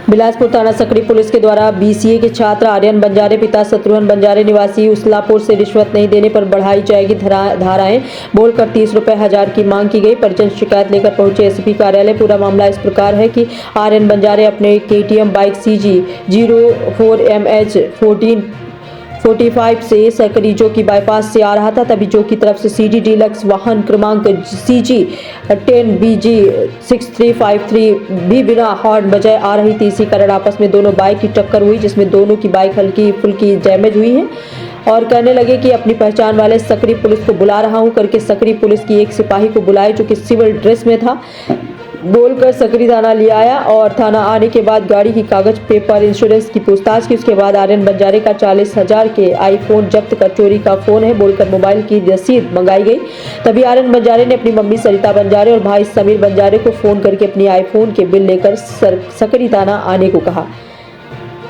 बिलासपुर थाना सकरी पुलिस के द्वारा बीसीए के छात्र आर्यन बंजारे पिता शत्रुघ्न बंजारे निवासी उसलापुर से रिश्वत नहीं देने पर बढ़ाई जाएगी धाराएं बोलकर 30 रुपए हजार की मांग की गई। परिजन शिकायत लेकर पहुंचे एसपी कार्यालय। पूरा मामला इस प्रकार है कि आर्यन बंजारे अपने केटीएम बाइक CG 04MH 1445 से सकरी जो कि बाईपास से आ रहा था, तभी जो की तरफ से CD डीलक्स वाहन क्रमांक CG 10BG 6353 भी बिना हॉर्न बजाए आ रही थी। इसी कारण आपस में दोनों बाइक की टक्कर हुई, जिसमें दोनों की बाइक हल्की फुल्की डैमेज हुई है और कहने लगे कि अपनी पहचान वाले सकरी पुलिस को बुला रहा हूं करके सकरी पुलिस की एक सिपाही को बुलाए जो कि सिविल ड्रेस में था, बोलकर सकरी थाना ले आया और थाना आने के बाद गाड़ी की कागज पेपर इंश्योरेंस की पूछताछ की। उसके बाद आर्यन बंजारे का 40,000 के आईफोन जब्त कर चोरी का फोन है बोलकर मोबाइल की रसीद मंगाई गई। तभी आर्यन बंजारे ने अपनी मम्मी सरिता बंजारे और भाई समीर बंजारे को फोन करके अपनी आईफोन के बिल लेकर सकरी थाना आने को कहा।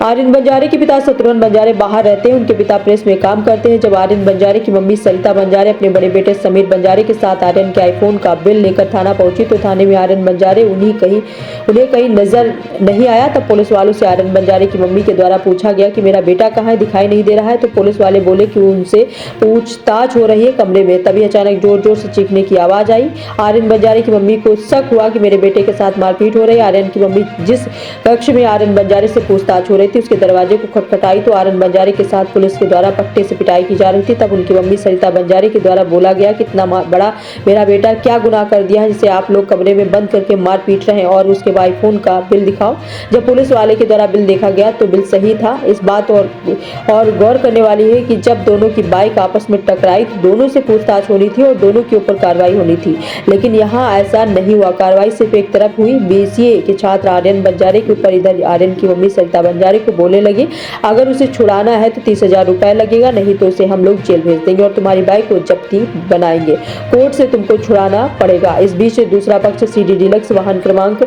आर्यन बंजारे के पिता शत्रुघ्न बंजारे बाहर रहते हैं, उनके पिता प्रेस में काम करते हैं। जब आर्यन बंजारे की मम्मी सरिता बंजारे अपने बड़े बेटे समीर बंजारे के साथ आर्यन के आईफोन का बिल लेकर थाना पहुंची तो थाने में आर्यन बंजारे उन्हें कहीं नजर नहीं आया। तब पुलिस वालों से आर्यन बंजारे की मम्मी के द्वारा पूछा गया कि मेरा बेटा कहाँ है, दिखाई नहीं दे रहा है। तो पुलिस वाले बोले कि उनसे पूछताछ हो रही है कमरे में। तभी अचानक जोर जोर से चीखने की आवाज आई। आर्यन बंजारे की मम्मी को शक हुआ कि मेरे बेटे के साथ मारपीट हो रही है। आर्यन की मम्मी जिस कक्ष में आर्यन बंजारे से पूछताछ हो रही थी उसके दरवाजे को खटखटाई तो आर्यन बंजारे के साथ पुलिस के द्वारा पट्टे से पिटाई की जा रही थी। तब उनकी मम्मी सरिता बंजारे के द्वारा बोला गया कि इतना बड़ा मेरा बेटा क्या गुनाह कर दिया है जिसे आप लोग कमरे में बंद करके मार पीट रहे हैं और उसके आईफोन का बिल दिखाओ। जब पुलिस वाले के द्वारा बिल देखा गया तो बिल सही था। इस बात और गौर करने वाली है कि जब दोनों की बाइक आपस में टकराई तो दोनों से पूछताछ होनी थी और दोनों के ऊपर कार्रवाई होनी थी, लेकिन यहाँ ऐसा नहीं हुआ। कार्रवाई सिर्फ एक तरफ हुई। बीसीए के छात्र आर्यन बंजारे के ऊपर इधर आर्यन की मम्मी सरिता बंजारे को बोलने लगी, अगर उसे छुड़ाना है तो 30,000 रुपए लगेगा, नहीं तो उसे हम लोग जेल भेज देंगे और तुम्हारी बाइक को जब्ती बनाएंगे, कोर्ट से तुमको छुड़ाना पड़ेगा। इस बीच दूसरा पक्ष CD डीलक्स वाहन क्रमांक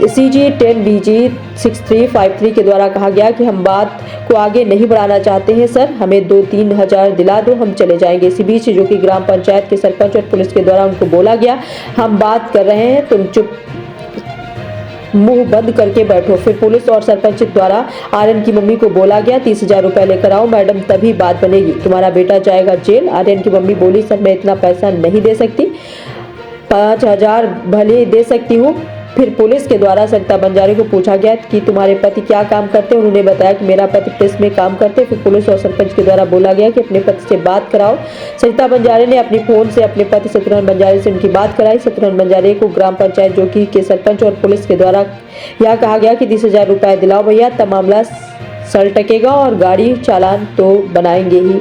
CG 10BG 6353 के द्वारा कहा गया कि हम बात को आगे नहीं बढ़ाना चाहते हैं सर, हमें 2-3 हजार दिला दो, हम चले जाएंगे। इसी बीच जो कि ग्राम पंचायत के सरपंच और पुलिस के द्वारा उनको बोला गया, हम बात कर रहे हैं, तुम चुप मुंह बंद करके बैठो। फिर पुलिस और सरपंच द्वारा आर्यन की मम्मी को बोला गया 30,000 रुपए लेकर आओ मैडम, तभी बात बनेगी, तुम्हारा बेटा जाएगा जेल। आर्यन की मम्मी बोली सर मैं इतना पैसा नहीं दे सकती, 5,000 भले दे सकती हूँ। फिर पुलिस के द्वारा सरिता बंजारे को पूछा गया कि तुम्हारे पति क्या काम करते हैं, उन्होंने बताया कि मेरा पति प्रेस में काम करते हैं। फिर पुलिस और सरपंच के द्वारा बोला गया कि अपने पति से बात कराओ। सरिता बंजारे ने अपने फोन से अपने पति शत्रुघ्न बंजारे से उनकी बात कराई। शत्रुघ्न बंजारे को ग्राम पंचायत जोकी के सरपंच और पुलिस के द्वारा यह कहा गया कि 30,000 रुपए दिलाओ भैया, तब मामला सलटकेगा और गाड़ी चालान तो बनाएंगे ही,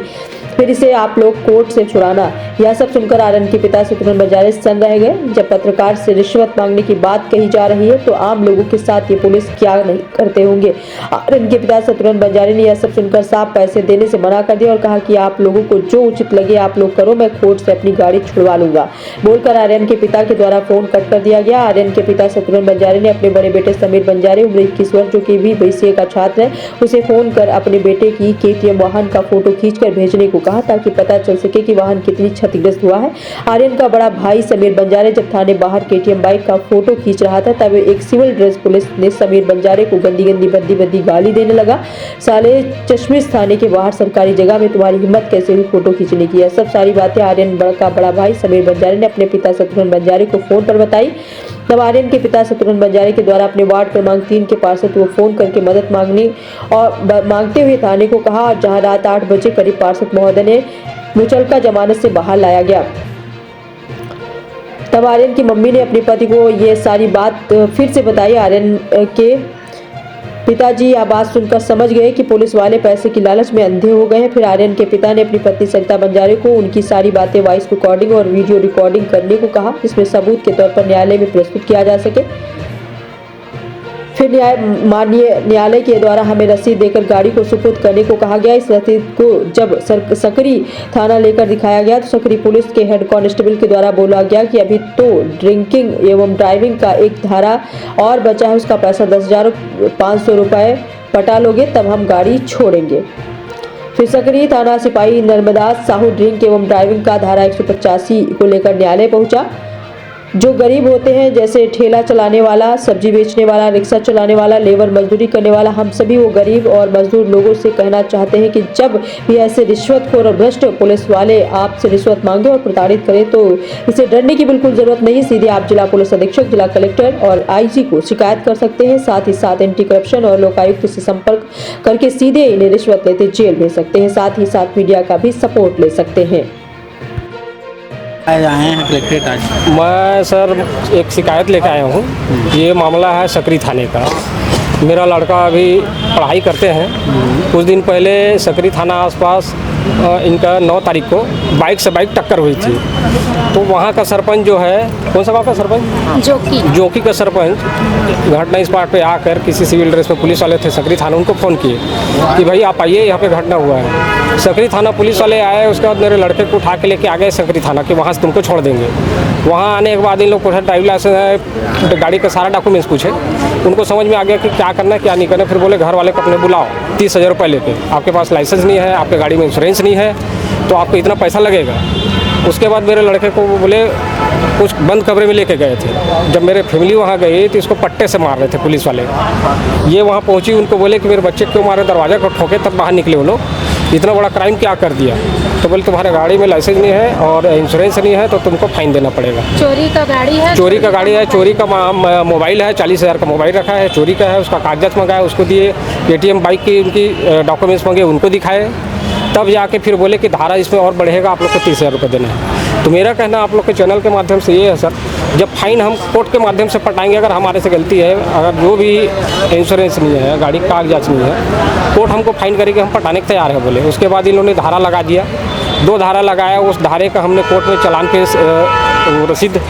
फिर इसे आप लोग कोर्ट से छुड़ाना। यह सब सुनकर आर्यन के पिता शत्रुघ्न बंजारे सन्न रह गए। जब पत्रकार से रिश्वत मांगने की बात कही जा रही है तो आम लोगों के साथ ये पुलिस क्या नहीं करते होंगे। आर्यन के पिता शत्रुघ्न बंजारे ने यह सब सुनकर साफ पैसे देने से मना कर दिया और कहा कि आप लोगों को जो उचित लगे आप लोग करो, मैं कोर्ट से अपनी गाड़ी छुड़वा लूंगा, बोलकर आर्यन के पिता के द्वारा फोन कट कर दिया गया। आर्यन के पिता शत्रुघ्न बंजारे ने अपने बड़े बेटे समीर बंजारे उम्र 21 वर्ष जो कि भी बीसीए का छात्र है उसे फोन कर अपने बेटे की KTM वाहन का फोटो खींचकर भेजने को कहा ताकि पता चल सके कि वाहन कितनी क्षतिग्रस्त हुआ है। आर्यन का बड़ा भाई समीर बंजारे जब थाने बाहर KTM बाइक का फोटो खींच रहा था तब एक सिविल ड्रेस पुलिस ने समीर बंजारे को गंदी गंदी भद्दी भद्दी गाली देने लगा, साले चश्मिश थाने के बाहर सरकारी जगह में तुम्हारी हिम्मत कैसे हुई फोटो खींचने की। यह सब सारी बातें आर्यन का बड़ा भाई समीर बंजारे ने अपने पिता शत्रुघ्न बंजारे को फोन पर बताई। तब आर्यन के पिता शत्रुघ्न बंजारे के द्वारा अपने वार्ड क्रमांक 3 के पार्षद को फोन करके मदद मांगते हुए थाने को कहा और जहां रात 8 बजे करीब पार्षद महोदय ने मुचलका जमानत से बाहर लाया गया। तब आर्यन की मम्मी ने अपने पति को ये सारी बात फिर से बताई। आर्यन के पिताजी यह बात सुनकर समझ गए कि पुलिस वाले पैसे की लालच में अंधे हो गए हैं। फिर आर्यन के पिता ने अपनी पत्नी सरिता बंजारे को उनकी सारी बातें वॉइस रिकॉर्डिंग और वीडियो रिकॉर्डिंग करने को कहा, जिसमें सबूत के तौर पर न्यायालय में प्रस्तुत किया जा सके। फिर माननीय न्यायालय के द्वारा हमें रसीद देकर गाड़ी को सुपुर्द करने को कहा गया। इस रसीद को जब सकरी थाना लेकर दिखाया गया तो सकरी पुलिस के हेड कांस्टेबल के द्वारा बोला गया कि अभी तो ड्रिंकिंग एवं ड्राइविंग का एक धारा और बचा है, उसका पैसा 10,500 रुपए पटा लोगे तब हम गाड़ी छोड़ेंगे। फिर सकरी थाना सिपाही नर्मदास साहू ड्रिंक एवं ड्राइविंग का धारा 185 को लेकर न्यायालय पहुंचा। जो गरीब होते हैं, जैसे ठेला चलाने वाला, सब्जी बेचने वाला, रिक्शा चलाने वाला, लेबर मजदूरी करने वाला, हम सभी वो गरीब और मजदूर लोगों से कहना चाहते हैं कि जब भी ऐसे रिश्वतखोर और भ्रष्ट पुलिस वाले आपसे रिश्वत मांगे और प्रताड़ित करें तो इसे डरने की बिल्कुल जरूरत नहीं। सीधे आप जिला पुलिस अधीक्षक, जिला कलेक्टर और आईजी को शिकायत कर सकते हैं। साथ ही साथ एंटी करप्शन और लोकायुक्त से संपर्क करके सीधे इन्हें रिश्वत लेते जेल भेज सकते हैं। साथ ही साथ मीडिया का भी सपोर्ट ले सकते हैं। आए हैं कलेक्ट्रेट आज? मैं सर एक शिकायत लेकर आया हूँ। ये मामला है सकरी थाने का। मेरा लड़का अभी पढ़ाई करते हैं। कुछ दिन पहले सकरी थाना आसपास इनका 9 तारीख को बाइक से बाइक टक्कर हुई थी। तो वहाँ का सरपंच जो है, कौन सा गाँव का सरपंच? जोकी का सरपंच घटना स्पॉट पे आकर किसी सिविल ड्रेस में पुलिस वाले थे सकरी थाना, उनको फ़ोन किए कि भाई आप आइए, यहाँ पे घटना हुआ है। सकरी थाना पुलिस वाले आए। उसके बाद मेरे लड़के को उठा के लेके आ गए सकरी थाना कि वहाँ से तुमको छोड़ देंगे। वहाँ आने के बाद इन लोग पूछा ड्राइविंग लाइसेंस है, गाड़ी का सारा डॉक्यूमेंट्स पूछे। उनको समझ में आ गया कि क्या करना है क्या नहीं करना। फिर बोले घर वाले को अपने बुलाओ, 30,000 रुपये लेके। आपके पास लाइसेंस नहीं है, आपके गाड़ी में इंश्योरेंस नहीं है, तो आपको इतना पैसा लगेगा। उसके बाद मेरे लड़के को बोले कुछ बंद कमरे में लेके गए थे। जब मेरे फैमिली वहाँ गई तो इसको पट्टे से मार रहे थे पुलिस वाले। ये वहाँ पहुँची, उनको बोले कि मेरे बच्चे क्यों मारे, दरवाज़ा को ठोके, तब बाहर निकले वो लोग। इतना बड़ा क्राइम क्या कर दिया? तो बोले तुम्हारे गाड़ी में लाइसेंस नहीं है और इंश्योरेंस नहीं है, तो तुमको फाइन देना पड़ेगा। चोरी का गाड़ी है, चोरी का गाड़ी है, चोरी का मोबाइल है, 40,000 का मोबाइल रखा है, चोरी का है। उसका कागजात मंगाया, उसको दिए। ATM बाइक की उनकी डॉक्यूमेंट्स मांगे, उनको दिखाए। तब जाके फिर बोले कि धारा इसमें और बढ़ेगा, आप लोग को 30,000 रुपये देना है। तो मेरा कहना आप लोग के चैनल के माध्यम से ये है सर, जब फाइन हम कोर्ट के माध्यम से पटाएंगे, अगर हमारे से गलती है, अगर जो भी इंश्योरेंस नहीं है, गाड़ी का कागजात नहीं है, कोर्ट हमको फाइन करेगी, हम पटाने के तैयार है बोले। उसके बाद इन लोगों ने धारा लगा दिया, 2 धारा लगाया। उस धारे का हमने कोर्ट में चालान पे रसीद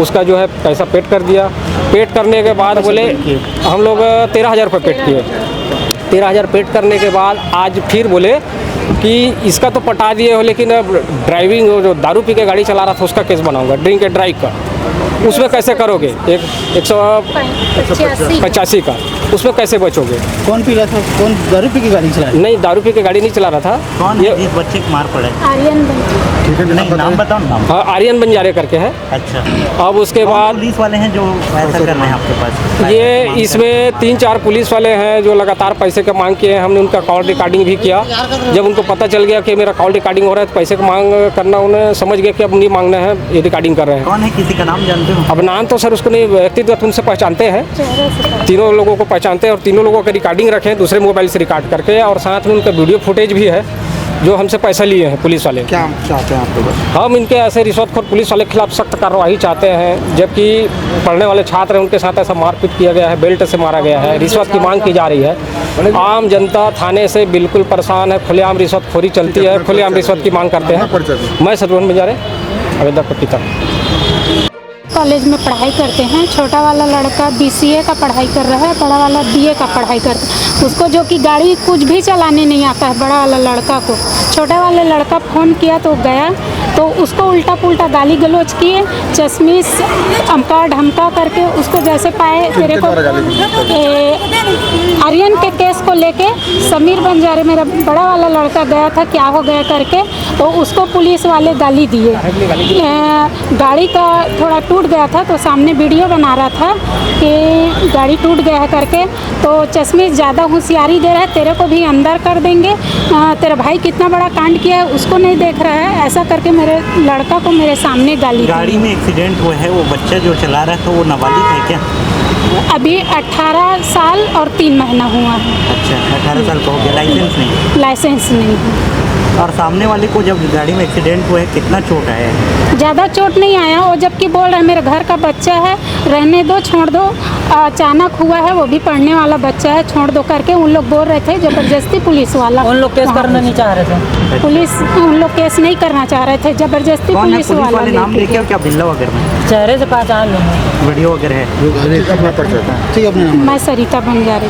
उसका जो है पैसा पेड कर दिया। पेड करने के बाद बोले हम लोग 13,000 रुपये पेड किए। 13,000 पेड करने के बाद आज फिर बोले कि इसका तो पटा दिए हो, लेकिन अब ड्राइविंग जो दारू पी के गाड़ी चला रहा था उसका केस बनाऊंगा, ड्रिंक एंड ड्राइव का। उसमें कैसे करोगे? 185 का, उसमें कैसे बचोगे? कौन पी रहा था? कौन दारू पी के गाड़ी चला रहा? नहीं, दारू पी के गाड़ी नहीं चला रहा था। कौन ये बच्चे को मार पड़ा? आर्यन नहीं, नाम बताओ नाम। हाँ, आर्यन बंजारे करके है। अच्छा। अब उसके बाद पुलिस वाले हैं जो ऐसा कर रहे हैं आपके पास? ये इसमें 3-4 पुलिस वाले हैं जो लगातार पैसे का मांग किए हैं। हमने उनका कॉल रिकॉर्डिंग भी किया। जब उनको पता चल गया कि मेरा कॉल रिकॉर्डिंग हो रहा है तो पैसे का मांग करना उन्हें समझ गया कि अब नहीं मांगना है, ये रिकॉर्डिंग कर रहे हैं। कौन है, किसी का नाम जानते हो? अब नाम तो सर उसको नहीं, व्यक्तिगत उनसे पहचानते हैं, तीनों लोगों को पहचानते हैं और तीनों लोगों का रिकॉर्डिंग रखे हैं दूसरे मोबाइल से रिकॉर्ड करके, और साथ में उनका वीडियो फुटेज भी है जो हमसे पैसा लिए हैं पुलिस वाले। क्या चाहते हैं आप लोग? हम इनके ऐसे रिश्वतखोर पुलिस वाले के खिलाफ सख्त कार्रवाई चाहते हैं। जबकि पढ़ने वाले छात्र हैं, उनके साथ ऐसा मारपीट किया गया है, बेल्ट से मारा गया है, रिश्वत की मांग की जा रही है। आम जनता थाने से बिल्कुल परेशान है, खुलेआम रिश्वतखोरी चलती है, खुलेआम रिश्वत की मांग करते हैं। मैं शत्रुघ्न बंजारे, आवेदक का पिता। कॉलेज में पढ़ाई करते हैं। छोटा वाला लड़का BCA का पढ़ाई कर रहा है, बड़ा वाला BA का पढ़ाई करता है। उसको जो कि गाड़ी कुछ भी चलाने नहीं आता है, बड़ा वाला लड़का को। छोटा वाले लड़का फ़ोन किया तो गया, तो उसको उल्टा पुल्टा गाली गलौज किए, चश्मिश अमका ढमका करके उसको जैसे पाए। तेरे को आर्यन के केस को लेके समीर बंजारे मेरा बड़ा वाला लड़का गया था, क्या हो गया करके, तो उसको पुलिस वाले गाली दिए। गाड़ी का थोड़ा टूट गया था, तो सामने वीडियो बना रहा था कि गाड़ी टूट गया है करके, तो चश्मिश ज़्यादा होशियारी दे रहा है, तेरे को भी अंदर कर देंगे, तेरा भाई कितना बड़ा कांड किया है उसको नहीं देख रहा है, ऐसा करके मेरे लड़का को मेरे सामने गाली। गाड़ी में एक्सीडेंट हुआ है, वो बच्चा जो चला रहा था वो नाबालिग है क्या? अभी 18 साल और 3 महीना हुआ है। अच्छा, 18 साल का हो गया। लाइसेंस नहीं? लाइसेंस नहीं है। और सामने वाले को जब गाड़ी में एक्सीडेंट हुआ है कितना चोट आया है? ज़्यादा चोट नहीं आया, वो जबकि बोल रहा है मेरे घर का बच्चा है, रहने दो, छोड़ दो, अचानक हुआ है, वो भी पढ़ने वाला बच्चा है, छोड़ दो करके उन लोग बोल रहे थे। ज़बरदस्ती पुलिस वाला, उन लोग केस करना नहीं चाह रहे थे। पुलिस उन लोग केस नहीं करना चाह रहे थे, ज़बरदस्ती पुलिस वाला। नाम लेके और क्या बिल्ला वगैरह में चेहरे से पहचान लेंगे, वीडियो वगैरह है? मैं सरिता बंजारे।